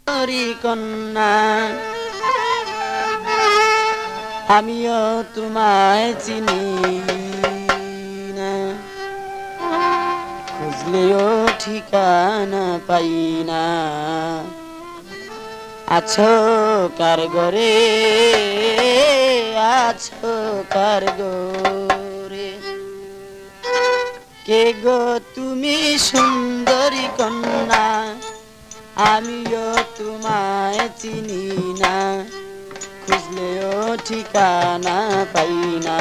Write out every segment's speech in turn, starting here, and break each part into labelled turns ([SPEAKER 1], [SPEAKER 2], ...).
[SPEAKER 1] সুন্দরী কন্যা আমিও তোমায় চিনি না, খুঁজলেও ঠিকানা পাই না। আছো কার ঘরে, আছো কার ঘরে, কে গো তুমি সুন্দরী কন্যা আমিও তোমায় চিনি না, খুঁজলেও ঠিকানা পাই না।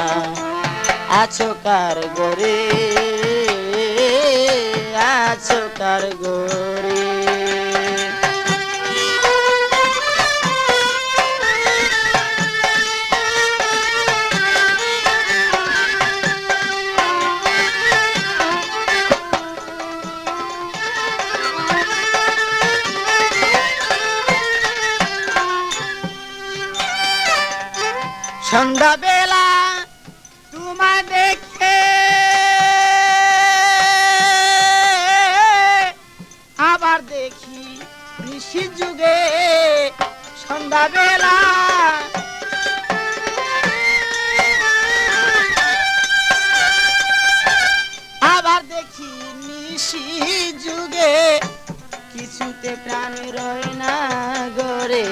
[SPEAKER 1] আছো কার ঘরে, আছো কার ঘরে। সন্ধ্যাবেলা তোমায় দেখে আবার দেখি ঋষি যুগে। সন্ধ্যাবেলা আবার দেখি নিশি যুগে, কিছুতে প্রাণ রয় না গরে,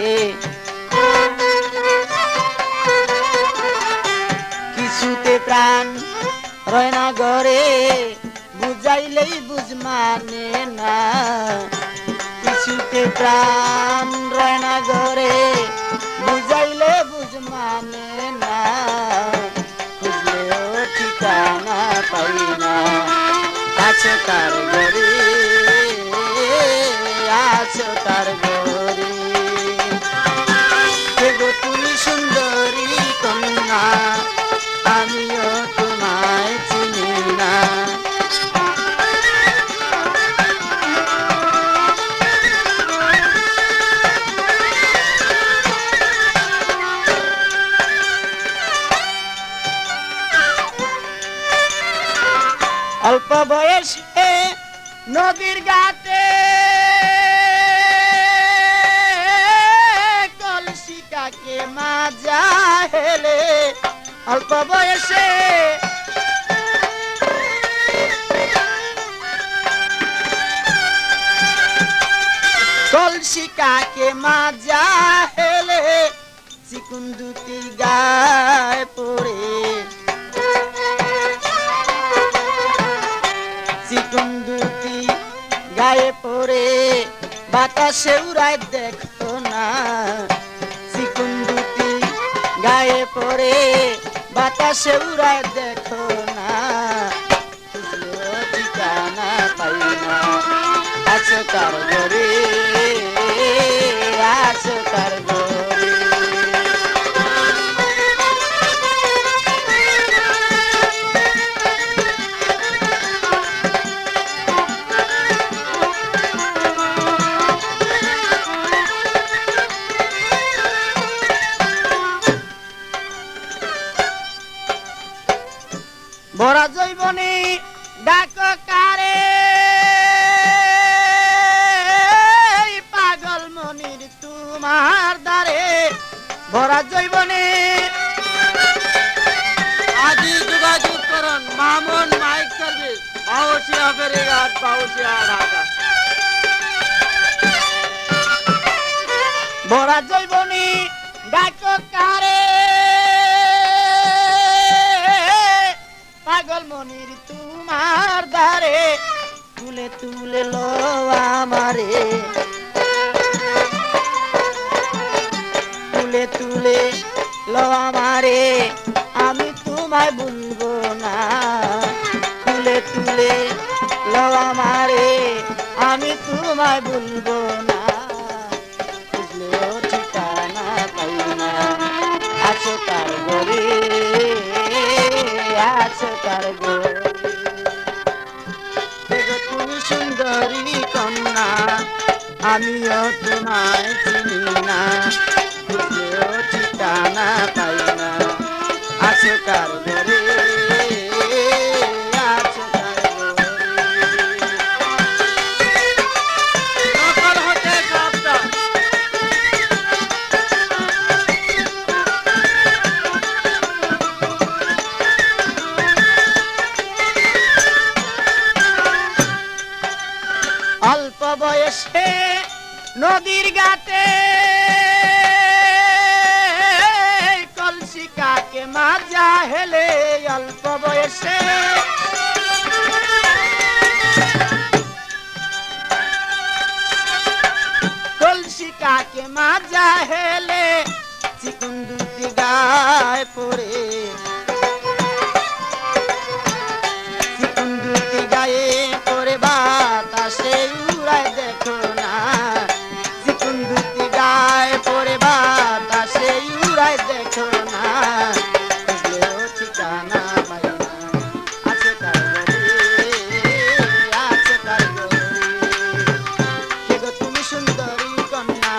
[SPEAKER 1] কিছুতে প্রাণ রয় না ঘরে, বুঝাইলেই বুঝ মানে না। কিছুতে প্রাণ রয় না ঘরে, বুঝাইলে বুঝ মানে না, খুঁজলেও ঠিকানা পাই না। আছো কার ঘরে, আছো কার ঘরে, কে গো তুমি সুন্দরী কন্যা আমিও তোমায় চিনি না। অল্প বয়সে নদীর ঘাটে কলসিকাকে মাজা হেলে, অল্প বয়সে কলসিকাকে মাজা হেলে, চিকুন দুটি গায়ে পড়ে, চিকুন দুটি গায়ে পড়ে বাতাসে উড়ায় দেখো না। চিকুন দুটি গায়ে পড়ে বাতাসে উড়ায় দেখো না, খুঁজলেও ঠিকানা পাই না। আছো কার ঘরে, আছো কার ঘরে, ভরা জৈবনে ডাক কারে, পাগল মনির তোমার দ্বারে। ভরা জৈবনে আদি যোগাযোগ করুন মামুন মাইক সার্ভিস, বাউসিয়া ফেরিঘাট, বাউসিয়া ঢাকা। ভরা জৈবনে ডাক কারে, পাগল মনির তোমার দ্বারে, তুলে তুলে লো আমারে, তুলে তুলে লো আমারে, আমি তোমায় ভুলবো না। তুলে তুলে লো আমারে, আমি তোমায় ভুলবো না, খুঁজলেও ঠিকানা পাই না। আছো কার ঘরে, আছো কার ঘরে, তুমি সুন্দরী কন্যা আমিও তোমায় চিনি না, খুঁজলেও ঠিকানা পাই না। আছো কার ঘরে, আছো কার ঘরে। নদীর ঘাটে কলসি কাকে মাজা হেলে অল্প বয়সে কলসি কাকে মাজা হেলে চিকুন দুটি গায়ে পড়ে চিকুন দুটি গায়ে পড়ে বাতাসে উড়ায় দেখো না চিকুন দুটি গায়ে পড়ে বাতাসে উড়ায় দেখো না খুঁজলেও ঠিকানা পাই না আছে কার ঘরে আছে কার ঘরে কে গো তুমি সুন্দরী কন্যা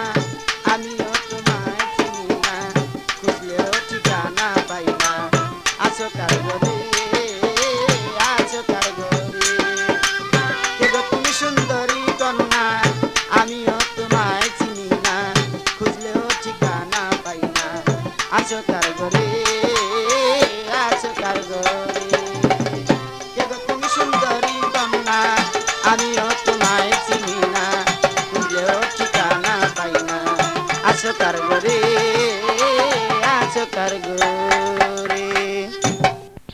[SPEAKER 1] আমিও তোমায় চিনি না খুঁজলেও ঠিকানা পাই না আছো কার ঘরে আছো কার ঘরে কে গো তুমি সুন্দরী কন্যা আমিও তোমায় চিনি না খুঁজলেও ঠিকানা পাই না আছো কার ঘরে